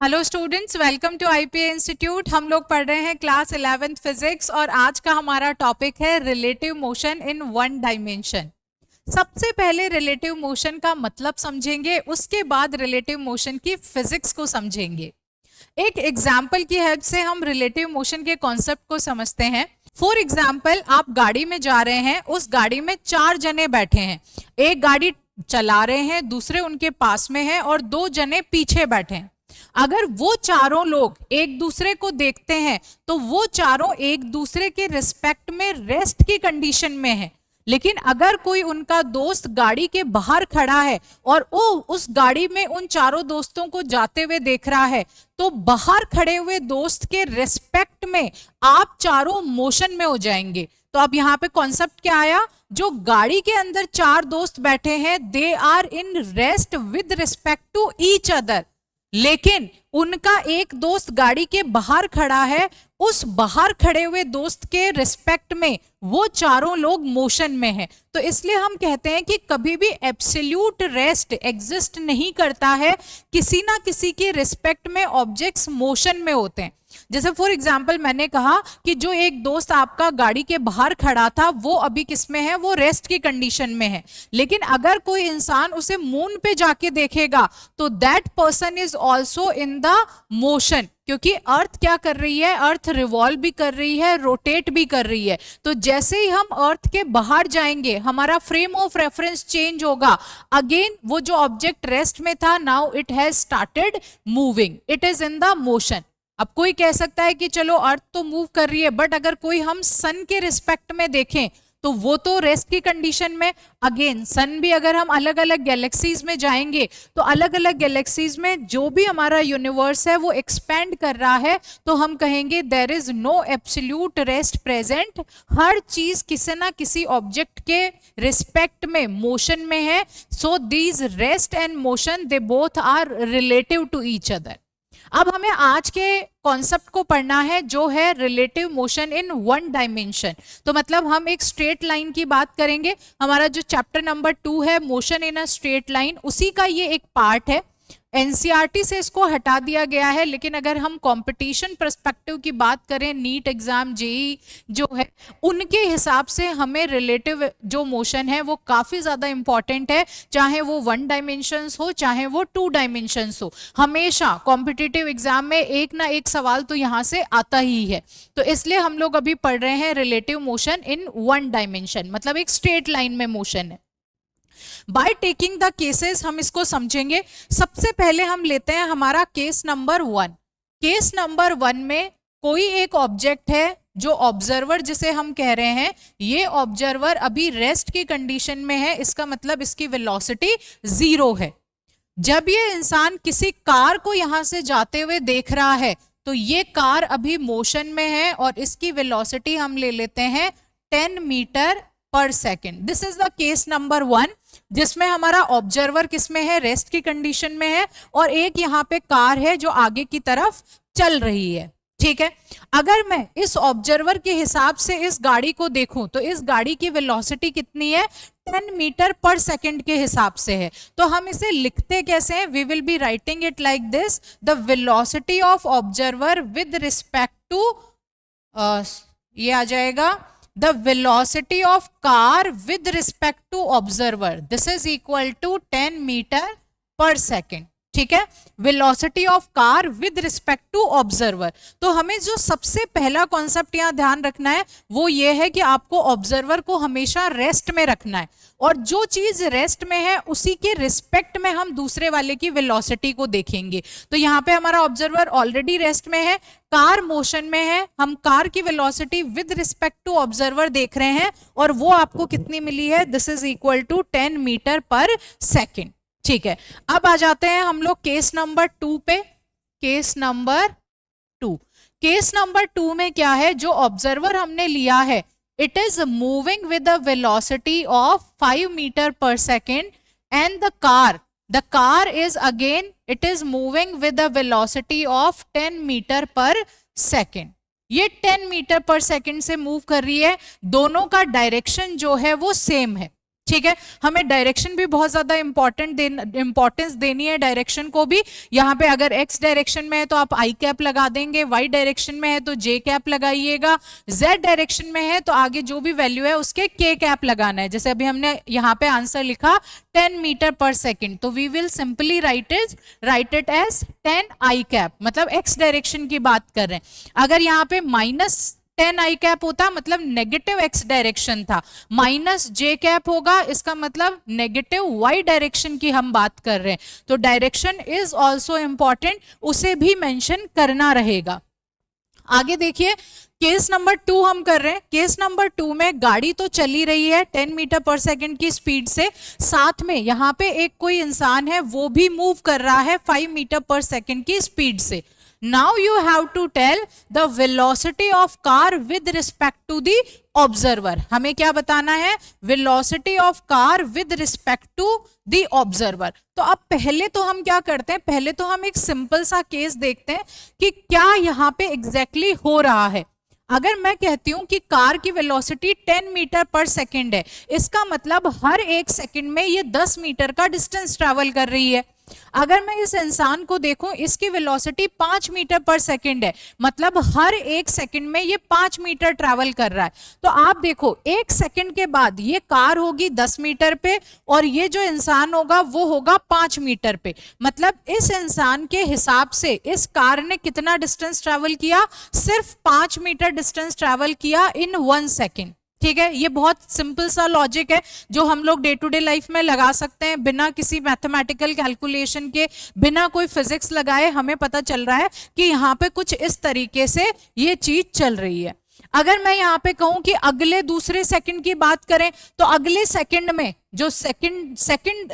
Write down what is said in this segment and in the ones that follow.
Hello students, welcome to IPA institute. हम लोग पढ़ रहे हैं क्लास 11th फिजिक्स और आज का हमारा टॉपिक है relative motion in one dimension. सबसे पहले रिलेटिव मोशन का मतलब समझेंगे, उसके बाद रिलेटिव मोशन की फिजिक्स को समझेंगे। एक एग्जाम्पल की हेल्प से हम रिलेटिव मोशन के कॉन्सेप्ट को समझते हैं। फॉर एग्जाम्पल, आप गाड़ी में जा रहे हैं, उस गाड़ी में 4 जने बैठे हैं। एक गाड़ी चला रहे हैं, दूसरे उनके पास में है और 2 जने पीछे बैठे हैं। अगर वो चारों लोग एक दूसरे को देखते हैं तो वो चारों एक दूसरे के रिस्पेक्ट में रेस्ट की कंडीशन में है। लेकिन अगर कोई उनका दोस्त गाड़ी के बाहर खड़ा है और वो उस गाड़ी में उन चारों दोस्तों को जाते हुए देख रहा है, तो बाहर खड़े हुए दोस्त के रिस्पेक्ट में आप चारों मोशन में हो जाएंगे। तो अब यहाँ पे कॉन्सेप्ट क्या आया? जो गाड़ी के अंदर 4 दोस्त बैठे हैं, they are in rest with respect to each other, लेकिन उनका एक दोस्त गाड़ी के बाहर खड़ा है, उस बाहर खड़े हुए दोस्त के रिस्पेक्ट में वो चारों लोग मोशन में हैं। तो इसलिए हम कहते हैं कि कभी भी एब्सोल्यूट रेस्ट एग्जिस्ट नहीं करता है, किसी ना किसी के रिस्पेक्ट में ऑब्जेक्ट्स मोशन में होते हैं। जैसे फॉर एग्जाम्पल मैंने कहा कि जो एक दोस्त आपका गाड़ी के बाहर खड़ा था वो अभी किस में है? वो रेस्ट की कंडीशन में है। लेकिन अगर कोई इंसान उसे मून पे जाके देखेगा तो that person is also in the motion, क्योंकि अर्थ क्या कर रही है? अर्थ रिवॉल्व भी कर रही है, रोटेट भी कर रही है। तो जैसे ही हम अर्थ के बाहर जाएंगे, हमारा फ्रेम ऑफ रेफरेंस चेंज होगा। अगेन वो जो ऑब्जेक्ट रेस्ट में था, now it has started moving, it is in the motion. अब कोई कह सकता है कि चलो अर्थ तो मूव कर रही है, बट अगर कोई हम सन के रिस्पेक्ट में देखें तो वो तो रेस्ट की कंडीशन में। अगेन सन भी, अगर हम अलग अलग गैलेक्सीज में जाएंगे तो अलग अलग गैलेक्सीज में जो भी हमारा यूनिवर्स है वो एक्सपेंड कर रहा है, तो हम कहेंगे there is no absolute rest present. हर चीज किसी ना किसी ऑब्जेक्ट के रिस्पेक्ट में मोशन में है। So these rest and motion they both are relative to each other. अब हमें आज के कॉन्सेप्ट को पढ़ना है जो है relative motion in one dimension. तो मतलब हम एक स्ट्रेट लाइन की बात करेंगे। हमारा जो चैप्टर नंबर 2 है motion in a straight line, उसी का ये एक पार्ट है। एनसीईआरटी से इसको हटा दिया गया है, लेकिन अगर हम कंपटीशन पर्सपेक्टिव की बात करें, नीट एग्जाम, जेई जो है, उनके हिसाब से हमें रिलेटिव जो मोशन है वो काफी ज्यादा इंपॉर्टेंट है। चाहे वो 1 डायमेंशंस हो, चाहे वो 2 डायमेंशंस हो, हमेशा कॉम्पिटिटिव एग्जाम में एक ना एक सवाल तो यहाँ से आता ही है। तो इसलिए हम लोग अभी पढ़ रहे हैं रिलेटिव मोशन इन 1 डायमेंशन, मतलब एक स्ट्रेट लाइन में मोशन है। बाय टेकिंग द केसेस हम इसको समझेंगे। सबसे पहले हम लेते हैं हमारा केस नंबर 1। केस नंबर 1 में कोई एक ऑब्जेक्ट है जो ऑब्जर्वर जिसे हम कह रहे हैं, ये ऑब्जर्वर अभी रेस्ट की कंडीशन में है। इसका मतलब इसकी वेलोसिटी 0 है। जब ये इंसान किसी कार को यहां से जाते हुए देख रहा है तो ये कार अभी मोशन में है और इसकी वेलोसिटी हम ले लेते हैं 10 metre per second. This is the case number 1, जिसमें हमारा ऑब्जर्वर किसमें है? रेस्ट की कंडीशन में है, और एक यहाँ पे कार है जो आगे की तरफ चल रही है। ठीक है, अगर मैं इस ऑब्जर्वर के हिसाब से इस गाड़ी को देखूं तो इस गाड़ी की वेलोसिटी कितनी है? 10 मीटर पर सेकेंड के हिसाब से है। तो हम इसे लिखते कैसे हैं? We will be writing it like this, the velocity of observer with respect to, ये आ जाएगा the velocity of car with respect to observer, this is equal to 10 meter per second। ठीक है, velocity of car with respect to observer. तो हमें जो सबसे पहला कॉन्सेप्ट यहाँ ध्यान रखना है वो ये है कि आपको ऑब्जर्वर को हमेशा रेस्ट में रखना है, और जो चीज रेस्ट में है उसी के रिस्पेक्ट में हम दूसरे वाले की वेलोसिटी को देखेंगे। तो यहाँ पे हमारा ऑब्जर्वर ऑलरेडी रेस्ट में है, कार मोशन में है, हम कार की velocity with respect to observer देख रहे हैं और वो आपको कितनी मिली है? This is equal to 10 metre per second. ठीक है, अब आ जाते हैं हम लोग केस नंबर 2 पे। केस नंबर 2, केस नंबर 2 में क्या है? जो ऑब्जर्वर हमने लिया है, it is moving with a velocity of 5 metre per second, and the car is again it is moving with a velocity of 10 metre per second. ये 10 metre per second से move कर रही है, दोनों का डायरेक्शन जो है वो सेम है। ठीक है, हमें डायरेक्शन भी बहुत ज्यादा इंपॉर्टेंस देनी है डायरेक्शन को भी। यहाँ पे अगर एक्स डायरेक्शन में है तो आप आई कैप लगा देंगे, वाई डायरेक्शन में है तो जे कैप लगाइएगा, जेड डायरेक्शन में है तो आगे जो भी वैल्यू है उसके के कैप लगाना है। जैसे अभी हमने यहाँ पे आंसर लिखा 10 मीटर पर सेकेंड, तो we will simply write it as 10 I cap, मतलब एक्स डायरेक्शन की बात कर रहे हैं। अगर यहाँ पे -10 आई कैप होता मतलब नेगेटिव एक्स डायरेक्शन था, -j कैप होगा इसका मतलब नेगेटिव वाई डायरेक्शन की हम बात कर रहे हैं। तो डायरेक्शन इज ऑल्सो इंपॉर्टेंट, उसे भी मेंशन करना रहेगा। आगे देखिए, केस नंबर 2 हम कर रहे हैं। केस नंबर 2 में गाड़ी तो चली रही है 10 मीटर पर सेकेंड की स्पीड से, साथ में यहाँ पे एक कोई इंसान है वो भी मूव कर रहा है 5 मीटर पर सेकेंड की स्पीड से। Now you have to tell the velocity of car with respect to the observer. हमें क्या बताना है? Velocity of car with respect to the observer. तो अब पहले तो हम क्या करते हैं, पहले तो हम एक सिंपल सा केस देखते हैं कि क्या यहाँ पे एग्जैक्टली हो रहा है। अगर मैं कहती हूं कि कार की वेलोसिटी 10 मीटर पर सेकेंड है, इसका मतलब हर एक सेकेंड में ये 10 मीटर का डिस्टेंस ट्रैवल कर रही है। अगर मैं इस इंसान को देखूं, इसकी वेलोसिटी 5 मीटर पर सेकेंड है, मतलब हर एक सेकेंड में ये 5 मीटर ट्रैवल कर रहा है। तो आप देखो, एक सेकेंड के बाद ये कार होगी 10 मीटर पे और ये जो इंसान होगा वो होगा 5 मीटर पे। मतलब इस इंसान के हिसाब से इस कार ने कितना डिस्टेंस ट्रैवल किया? सिर्फ 5 मीटर डिस्टेंस ट्रैवल किया इन 1 सेकेंड। ठीक है, ये बहुत सिंपल सा लॉजिक है जो हम लोग डे टू डे लाइफ में लगा सकते हैं, बिना किसी मैथमेटिकल कैलकुलेशन के, बिना कोई फिजिक्स लगाए हमें पता चल रहा है कि यहाँ पे कुछ इस तरीके से ये चीज चल रही है। अगर मैं यहाँ पे कहूं कि अगले दूसरे सेकंड की बात करें, तो अगले सेकंड में जो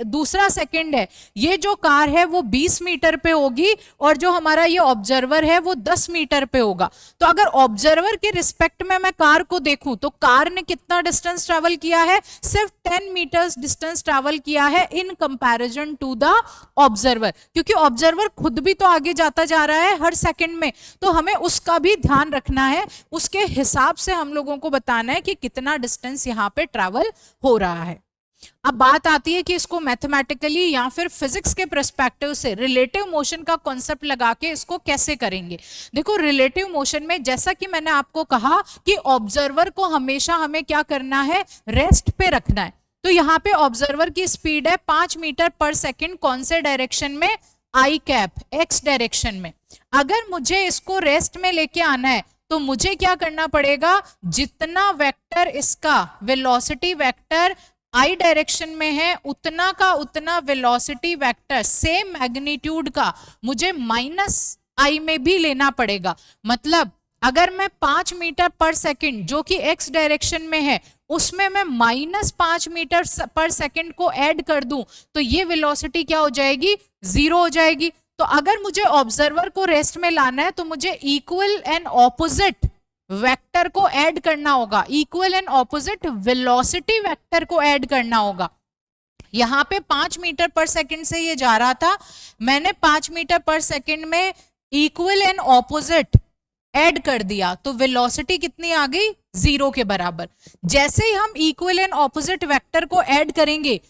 दूसरा सेकंड है, ये जो कार है वो 20 मीटर पे होगी और जो हमारा ये ऑब्जर्वर है वो 10 मीटर पे होगा। तो अगर ऑब्जर्वर के रिस्पेक्ट में मैं कार को देखूं तो कार ने कितना डिस्टेंस ट्रैवल किया है? सिर्फ 10 मीटर्स डिस्टेंस ट्रैवल किया है in comparison to the observer, क्योंकि ऑब्जर्वर खुद भी तो आगे जाता जा रहा है हर सेकंड में, तो हमें उसका भी ध्यान रखना है, उसके हिसाब से हम लोगों को बताना है कि कितना डिस्टेंस यहाँ पे ट्रैवल हो रहा है। अब बात आती है कि इसको मैथमेटिकली या फिर फिजिक्स के पर्सपेक्टिव से रिलेटिव मोशन का कॉन्सेप्ट लगा के इसको कैसे करेंगे। देखो, रिलेटिव मोशन में जैसा कि मैंने आपको कहा कि ऑब्जर्वर को हमेशा हमें क्या करना है? रेस्ट पे रखना है। तो यहाँ पे ऑब्जर्वर की स्पीड है 5 मीटर पर सेकेंड, कौन से डायरेक्शन में? आई कैप, एक्स डायरेक्शन में। अगर मुझे इसको रेस्ट में लेके आना है तो मुझे क्या करना पड़ेगा? जितना वेक्टर इसका वेलोसिटी वेक्टर आई डायरेक्शन में है, उतना का उतना वेलोसिटी वेक्टर सेम मैग्नीट्यूड का मुझे -i में भी लेना पड़ेगा। मतलब अगर मैं 5 मीटर पर सेकेंड जो कि x डायरेक्शन में है, उसमें मैं -5 मीटर पर सेकेंड को ऐड कर दूं तो ये वेलोसिटी क्या हो जाएगी? 0 हो जाएगी। तो अगर मुझे ऑब्जर्वर को रेस्ट में लाना है तो मुझे इक्वल एंड ऑपोजिट वेक्टर को ऐड करना होगा, equal and opposite velocity vector को ऐड करना होगा। यहाँ पे 5 मीटर पर सेकेंड से ये जा रहा था, मैंने 5 मीटर पर सेकेंड में इक्वल एंड ऑपोजिट ऐड कर दिया तो वेलोसिटी कितनी आ गई? 0 के बराबर। जैसे ही हम इक्वल एंड ऑपोजिट वेक्टर को ऐड करेंगे,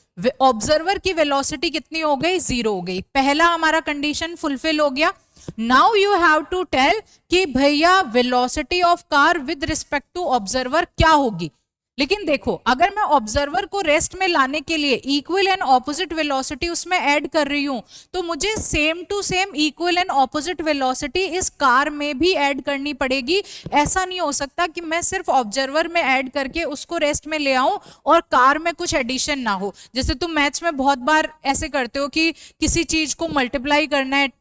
ऑब्जर्वर की वेलोसिटी कितनी हो गई? 0 हो गई। पहला हमारा कंडीशन फुलफिल हो गया। Now you have to tell कि भैया velocity of car with respect to observer क्या होगी। लेकिन देखो, अगर मैं ऑब्जर्वर को रेस्ट में लाने के लिए इक्वल एंड ऑपोजिट वेलोसिटी उसमें ऐड कर रही हूं तो मुझे same to same equal and opposite velocity इस कार में भी ऐड करनी पड़ेगी। ऐसा नहीं हो सकता कि मैं सिर्फ ऑब्जर्वर में ऐड करके उसको रेस्ट में ले आऊं और कार में कुछ एडिशन ना हो। जैसे तुम मैथ्स में बहुत बार ऐसे करते हो कि किसी चीज को मल्टीप्लाई करना है,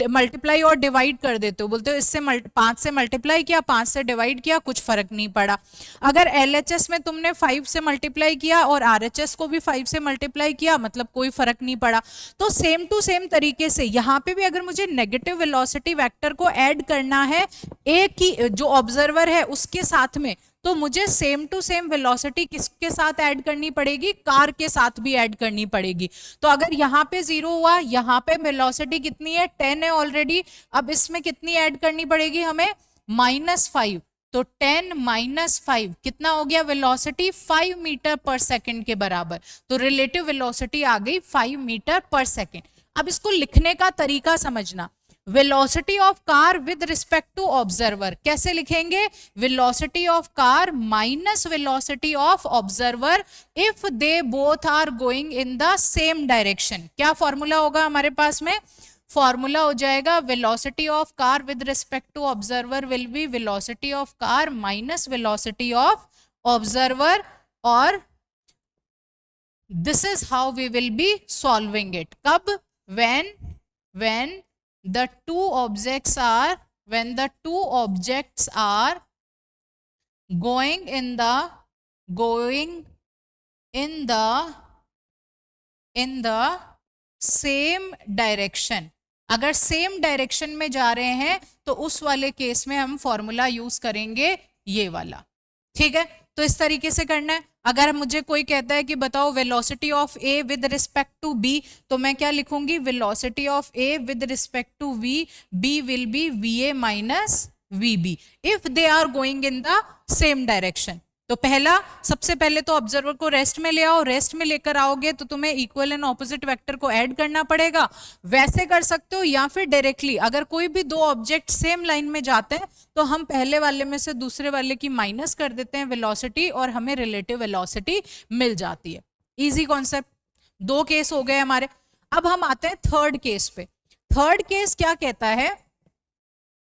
मल्टीप्लाई और डिवाइड कर देते हो, बोलते हो इससे 5 से मल्टीप्लाई किया, 5 से डिवाइड किया, कुछ फर्क नहीं पड़ा। अगर LHS में तुमने 5 से मल्टीप्लाई किया और RHS को भी 5 से मल्टीप्लाई किया, मतलब कोई फर्क नहीं पड़ा। तो सेम टू सेम तरीके से यहाँ पे भी अगर मुझे नेगेटिव वेलोसिटी वेक्टर को ऐड करना है एक ही जो ऑब्जर्वर है उसके साथ में, तो मुझे सेम टू सेम वेलोसिटी किसके साथ ऐड करनी पड़ेगी? कार के साथ भी ऐड करनी पड़ेगी। तो अगर यहाँ पे 0 हुआ, यहाँ पे वेलोसिटी कितनी है? 10 है ऑलरेडी। अब इसमें कितनी ऐड करनी पड़ेगी हमें? -5। तो 10 माइनस 5 कितना हो गया वेलोसिटी 5 मीटर पर सेकंड के बराबर। तो रिलेटिव वेलोसिटी आ गई 5 मीटर पर सेकंड। अब इसको लिखने का तरीका समझना, velocity of car with respect to observer कैसे लिखेंगे, velocity of car minus velocity of observer if they both are going in the same direction. क्या फॉर्मूला होगा हमारे पास में, फॉर्मूला हो जाएगा velocity of car with respect to observer will be velocity of car minus velocity of observer, और this is how we will be solving it. कब, when the two objects are going in the same direction। अगर same direction में जा रहे हैं तो उस वाले केस में हम फॉर्मूला यूज करेंगे ये वाला, ठीक है। तो इस तरीके से करना है। अगर मुझे कोई कहता है कि बताओ velocity of A with respect to B, तो मैं क्या लिखूंगी, velocity of A with respect to V, B will be V A minus V B if they are going in the same direction. तो पहला, सबसे पहले तो ऑब्जर्वर को रेस्ट में ले आओ, रेस्ट में लेकर आओगे तो तुम्हें इक्वल एंड ऑपोजिट वेक्टर को ऐड करना पड़ेगा। वैसे कर सकते हो या फिर डायरेक्टली, अगर कोई भी दो ऑब्जेक्ट सेम लाइन में जाते हैं तो हम पहले वाले में से दूसरे वाले की माइनस कर देते हैं वेलोसिटी और हमें रिलेटिव वेलोसिटी मिल जाती है। Easy concept. दो केस हो गए हमारे। अब हम आते हैं थर्ड केस पे। थर्ड केस क्या कहता है,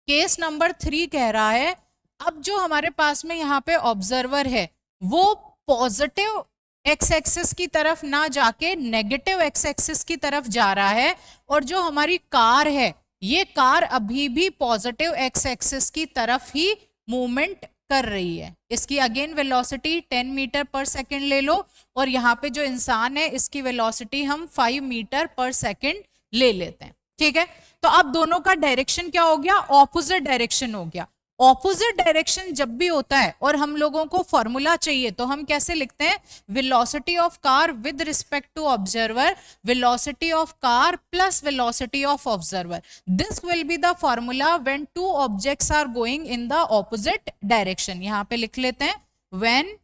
केस नंबर 3 कह रहा है अब जो हमारे पास में यहाँ पे ऑब्जर्वर है वो पॉजिटिव एक्स एक्सिस की तरफ ना जाके नेगेटिव एक्स एक्सिस की तरफ जा रहा है, और जो हमारी कार है ये कार अभी भी पॉजिटिव एक्स एक्सिस की तरफ ही मूवमेंट कर रही है। इसकी अगेन वेलोसिटी 10 मीटर पर सेकंड ले लो, और यहाँ पे जो इंसान है इसकी वेलोसिटी हम 5 मीटर पर सेकंड ले लेते हैं, ठीक है। तो अब दोनों का डायरेक्शन क्या हो गया, ऑपोजिट डायरेक्शन हो गया। ऑपोजिट डायरेक्शन जब भी होता है और हम लोगों को फॉर्मूला चाहिए तो हम कैसे लिखते हैं, velocity of car with respect to observer, velocity of car plus velocity of observer. This will be the formula when two objects are going in the opposite direction. यहां पे लिख लेते हैं, when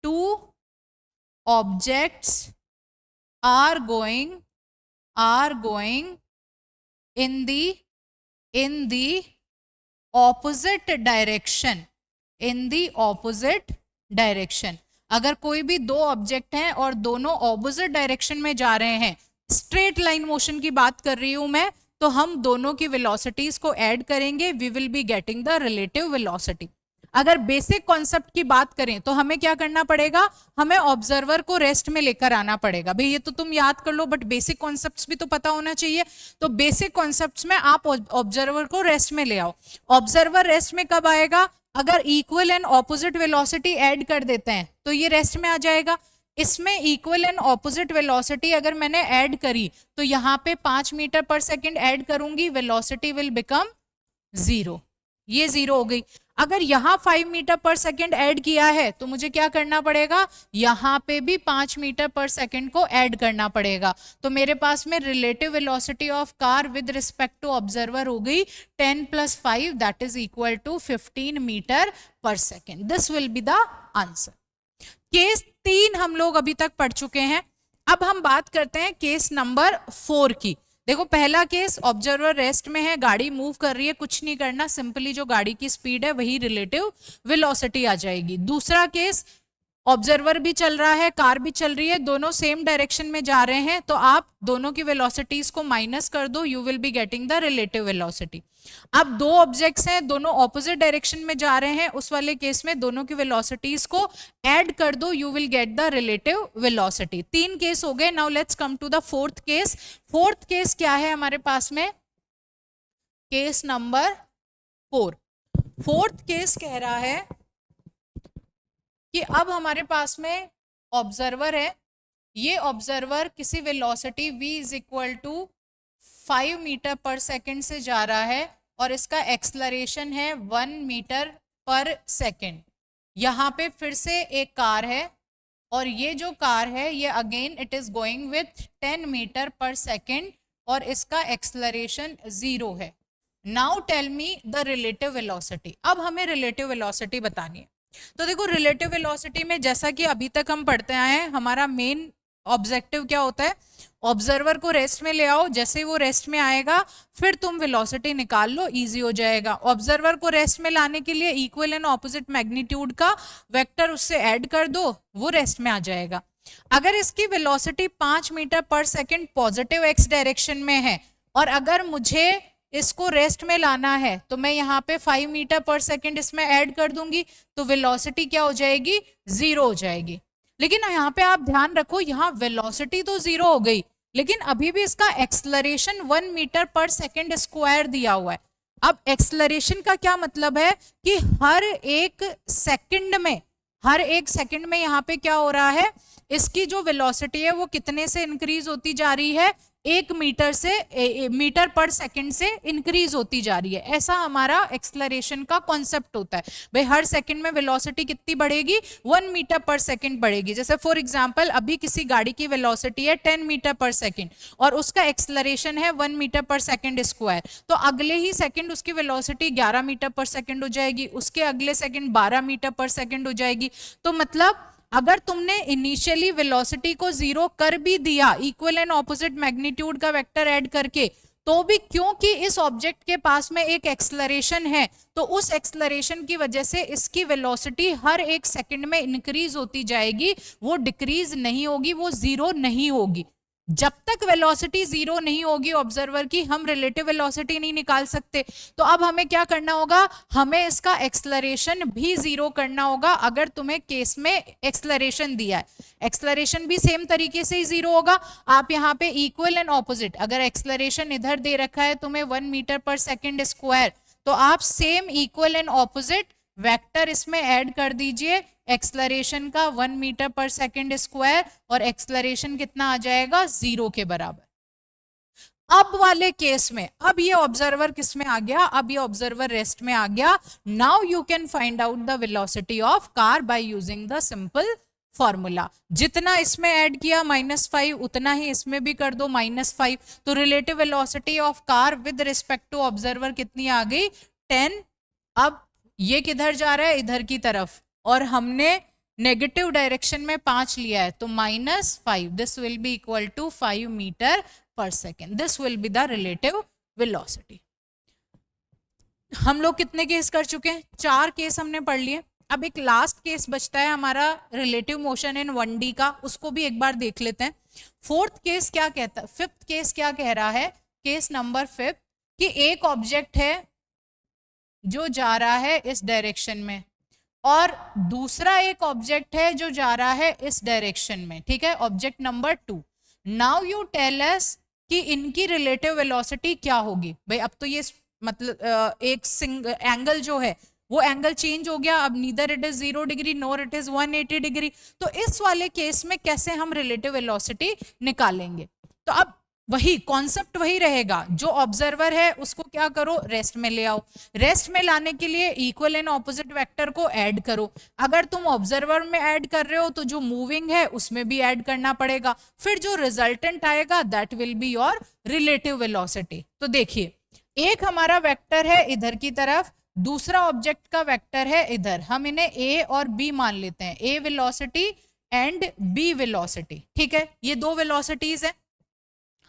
two objects are going in the opposite direction, in the opposite direction। अगर कोई भी दो object हैं और दोनों ऑपोजिट डायरेक्शन में जा रहे हैं, स्ट्रेट लाइन मोशन की बात कर रही हूं मैं, तो हम दोनों की वेलोसिटीज को ऐड करेंगे, we will be getting the relative velocity. अगर बेसिक कॉन्सेप्ट की बात करें तो हमें क्या करना पड़ेगा, हमें ऑब्जर्वर को रेस्ट में लेकर आना पड़ेगा। भाई ये तो तुम याद कर लो, बट बेसिक कॉन्सेप्ट्स भी तो पता होना चाहिए। तो बेसिक कॉन्सेप्ट्स में आप ऑब्जर्वर को रेस्ट में ले आओ। ऑब्जर्वर रेस्ट में कब आएगा, अगर equal and opposite velocity add कर देते हैं तो ये रेस्ट में आ जाएगा। इसमें इक्वल एंड ऑपोजिट वेलोसिटी अगर मैंने ऐड करी तो यहाँ पे 5 मीटर पर सेकेंड ऐड करूंगी, वेलोसिटी विल बिकम 0, ये 0 हो गई। अगर यहाँ 5 मीटर पर सेकेंड ऐड किया है तो मुझे क्या करना पड़ेगा, यहाँ पे भी 5 मीटर पर सेकेंड को ऐड करना पड़ेगा। तो मेरे पास में relative velocity of car with respect to observer हो गई 10 + 5 that is equal to 15 metre per second. This will be the answer. Case 3 हम लोग अभी तक पढ़ चुके हैं। अब हम बात करते हैं केस नंबर 4 की। देखो पहला केस, ऑब्जर्वर रेस्ट में है, गाड़ी मूव कर रही है, कुछ नहीं करना, सिंपली जो गाड़ी की स्पीड है वही रिलेटिव वेलोसिटी आ जाएगी। दूसरा केस, ऑब्जर्वर भी चल रहा है, कार भी चल रही है, दोनों सेम डायरेक्शन में जा रहे हैं, तो आप दोनों की वेलोसिटीज को माइनस कर दो, you will be getting the relative velocity. अब दो ऑब्जेक्ट्स हैं, दोनों ऑपोजिट डायरेक्शन में जा रहे हैं, उस वाले केस में दोनों की वेलोसिटीज को ऐड कर दो, you will get the relative velocity. 3 case हो गए। Now let's come to the fourth case. Fourth case क्या है हमारे पास में, केस नंबर 4। फोर्थ केस कह रहा है कि अब हमारे पास में ऑब्जर्वर है, ये ऑब्जर्वर किसी velocity v is equal to 5 metre per second से जा रहा है और इसका एक्सलरेशन है 1 मीटर पर सेकेंड। यहाँ पे फिर से एक कार है और ये जो कार है ये again it is going with 10 metre per second और इसका एक्सलरेशन 0 है। Now tell me the relative velocity. अब हमें रिलेटिव वेलोसिटी बतानी है। तो देखो रिलेटिव वेलोसिटी में जैसा कि अभी तक हम पढ़ते आए हैं, हमारा मेन ऑब्जेक्टिव क्या होता है, ऑब्जर्वर को रेस्ट में ले आओ, जैसे ही वो रेस्ट में आएगा फिर तुम वेलोसिटी निकाल लो, इजी हो जाएगा। ऑब्जर्वर को रेस्ट में लाने के लिए इक्वल एंड ऑपोजिट मैग्नीट्यूड का वेक्टर उससे ऐड कर दो, वो रेस्ट में आ जाएगा। अगर इसकी velocity 5 metre per second positive x direction में है और अगर मुझे इसको रेस्ट में लाना है तो मैं यहाँ पे 5 मीटर पर सेकेंड इसमें ऐड कर दूंगी, तो वेलोसिटी क्या हो जाएगी, 0 हो जाएगी। लेकिन यहाँ पे आप ध्यान रखो, यहाँ वेलोसिटी तो 0 हो गई, लेकिन अभी भी इसका acceleration 1 metre per second square दिया हुआ है। अब एक्सलरेशन का क्या मतलब है कि हर एक सेकंड में यहाँ पे क्या हो रहा है, इसकी जो वेलोसिटी है वो कितने से इंक्रीज होती जा रही है, 1 मीटर पर सेकंड से इंक्रीज होती जा रही है। ऐसा हमारा एक्सलरेशन का कॉन्सेप्ट होता है। भाई हर सेकंड में वेलोसिटी कितनी बढ़ेगी, 1 मीटर पर सेकंड बढ़ेगी। जैसे फॉर एग्जांपल अभी किसी गाड़ी की वेलोसिटी है 10 मीटर पर सेकंड और उसका एक्सलरेशन है 1 मीटर पर सेकंड स्क्वायर, तो अगले ही सेकंड उसकी वेलोसिटी 11 मीटर पर सेकंड हो जाएगी, उसके अगले सेकंड 12 मीटर पर सेकंड हो जाएगी। तो मतलब अगर तुमने इनिशियली वेलोसिटी को 0 कर भी दिया इक्वल एंड ऑपोजिट मैग्नीट्यूड का वेक्टर ऐड करके, तो भी क्योंकि इस ऑब्जेक्ट के पास में एक एक्सलरेशन है, तो उस एक्सलरेशन की वजह से इसकी वेलोसिटी हर एक सेकंड में इंक्रीज होती जाएगी, वो डिक्रीज नहीं होगी, वो 0 नहीं होगी। जब तक वेलोसिटी 0 नहीं होगी ऑब्जर्वर की, हम रिलेटिव वेलोसिटी नहीं निकाल सकते। तो अब हमें क्या करना होगा, हमें इसका एक्सलरेशन भी 0 करना होगा। अगर तुम्हें केस में एक्सलरेशन दिया है, एक्सलरेशन भी सेम तरीके से ही 0 होगा। आप यहाँ पे इक्वल एंड ऑपोजिट, अगर एक्सलरेशन इधर दे रखा है तुम्हें 1 मीटर पर सेकेंड स्क्वायर, तो आप same equal and opposite vector इसमें ऐड कर दीजिए, एक्सलरेशन का 1 मीटर पर सेकेंड स्क्वायर और एक्सलरेशन कितना आ जाएगा, 0 के बराबर। अब वाले केस में अब ये ऑब्जर्वर किस में आ गया, अब ये ऑब्जर्वर रेस्ट में आ गया। Now you can find out the velocity of car by using the simple formula. जितना इसमें ऐड किया -5 उतना ही इसमें भी कर दो -5, तो relative velocity of car with respect to observer कितनी आ गई, 10। अब ये किधर जा रहा है, इधर की तरफ, और हमने नेगेटिव डायरेक्शन में 5 लिया है, तो -5, this will be equal to 5 metre per second. This will be the relative velocity. हम लोग कितने केस कर चुके हैं, 4 केस हमने पढ़ लिए। अब एक लास्ट केस बचता है हमारा रिलेटिव मोशन इन 1D का, उसको भी एक बार देख लेते हैं। फोर्थ केस क्या कहता है, फिफ्थ केस क्या कह रहा है, केस नंबर 5, कि एक ऑब्जेक्ट है जो जा रहा है इस डायरेक्शन में और दूसरा एक ऑब्जेक्ट है जो जा रहा है इस डायरेक्शन में, ठीक है, object number 2। Now you tell us कि इनकी रिलेटिव वेलोसिटी क्या होगी। भाई अब तो ये मतलब एक एंगल जो है वो एंगल चेंज हो गया, अब neither it is 0 degree NOR it is 180 degree. तो इस वाले केस में कैसे हम रिलेटिव वेलोसिटी निकालेंगे, तो अब वही कॉन्सेप्ट वही रहेगा, जो ऑब्जर्वर है उसको क्या करो, रेस्ट में ले आओ। रेस्ट में लाने के लिए इक्वल एंड ऑपोजिट वेक्टर को ऐड करो। अगर तुम ऑब्जर्वर में ऐड कर रहे हो तो जो मूविंग है उसमें भी ऐड करना पड़ेगा, फिर जो रिजल्टेंट आएगा that will be your relative velocity. तो देखिए, एक हमारा वेक्टर है इधर की तरफ, दूसरा ऑब्जेक्ट का वेक्टर है इधर, हम इन्हें ए और बी मान लेते हैं, ए वेलोसिटी एंड बी वेलोसिटी, ठीक है। ये दो वेलोसिटीज है,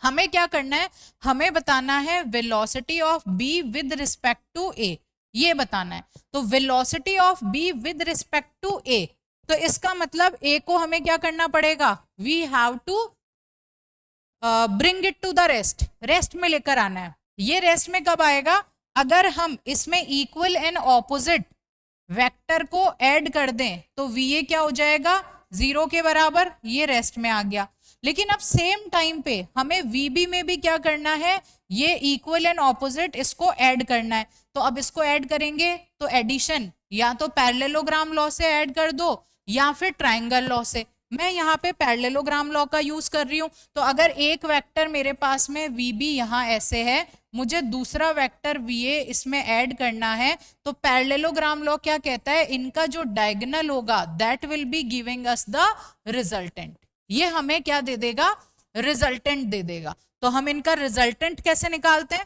हमें क्या करना है, हमें बताना है velocity of b with respect to a, ये बताना है। तो velocity of b with respect to a, तो इसका मतलब ए को हमें क्या करना पड़ेगा, we have to bring it to the rest, rest में लेकर आना है। ये रेस्ट में कब आएगा, अगर हम इसमें इक्वल एंड ऑपोजिट वेक्टर को ऐड कर दें, तो वी क्या हो जाएगा, 0 के बराबर, ये रेस्ट में आ गया। लेकिन अब सेम टाइम पे हमें वीबी में भी क्या करना है, ये इक्वल एंड ऑपोजिट इसको ऐड करना है। तो अब इसको ऐड करेंगे तो एडिशन या तो पैरेललोग्राम लॉ से ऐड कर दो या फिर ट्रायंगल लॉ से। मैं यहाँ पे पैरेललोग्राम लॉ का यूज कर रही हूँ। तो अगर एक वेक्टर मेरे पास में वीबी यहाँ ऐसे है, मुझे दूसरा वेक्टर वीए इसमें ऐड करना है, तो पैरेललोग्राम लॉ क्या कहता है, इनका जो डायगोनल होगा that will be giving us the resultant. ये हमें क्या दे देगा, रिजल्टेंट दे देगा। तो हम इनका रिजल्टेंट कैसे निकालते हैं,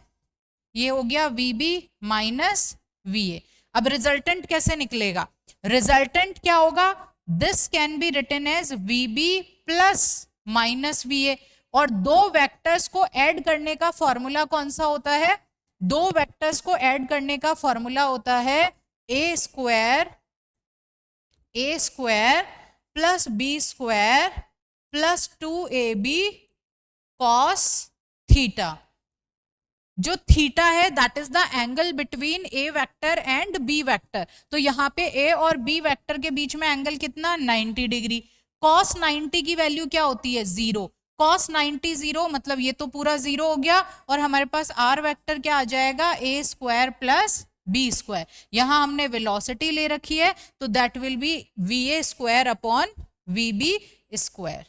ये हो गया VB माइनस VA। अब रिजल्टेंट कैसे निकलेगा? रिजल्टेंट क्या होगा? This can be written as VB plus minus VA। और दो वेक्टर्स को ऐड करने का फॉर्मूला कौन सा होता है? दो वेक्टर्स को ऐड करने का फॉर्मूला होता है a square plus B square plus 2AB cos theta. जो थीटा है that is the angle between a vector and b vector. तो यहाँ पे ए और बी वेक्टर के बीच में एंगल कितना? 90 डिग्री। कॉस 90 की वैल्यू क्या होती है? 0। कॉस 90 0 मतलब ये तो पूरा 0 हो गया और हमारे पास आर वेक्टर क्या आ जाएगा? A square plus B square. यहां हमने वेलोसिटी ले रखी है तो that will be VA square upon VB square.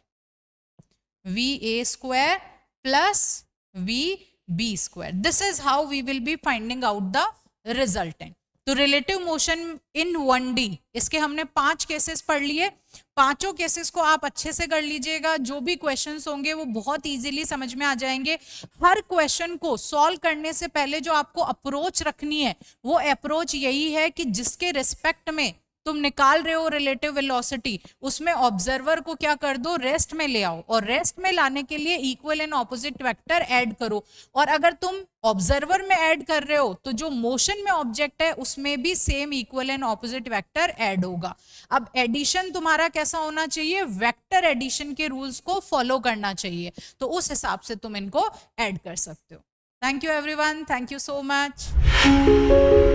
VA square plus VB square. This is how we will be finding out the resultant. तो रिलेटिव मोशन इन 1D, इसके हमने 5 केसेस पढ़ लिए। पांचों केसेस को आप अच्छे से कर लीजिएगा। जो भी क्वेश्चंस होंगे वो बहुत इजीली समझ में आ जाएंगे। हर क्वेश्चन को सॉल्व करने से पहले जो आपको अप्रोच रखनी है वो अप्रोच यही है कि जिसके रिस्पेक्ट में तुम निकाल रहे हो रिलेटिव वेलोसिटी, उसमें ऑब्जर्वर को क्या कर दो? रेस्ट में ले आओ। और रेस्ट में लाने के लिए equal and opposite vector add करो। और अगर तुम ऑब्जर्वर में ऐड कर रहे हो तो जो मोशन में ऑब्जेक्ट है उसमें भी same equal and opposite vector add होगा। अब एडिशन तुम्हारा कैसा होना चाहिए? वेक्टर एडिशन के रूल्स को फॉलो करना चाहिए। तो उस हिसाब से तुम इनको ऐड कर सकते हो। Thank you everyone, thank you so much.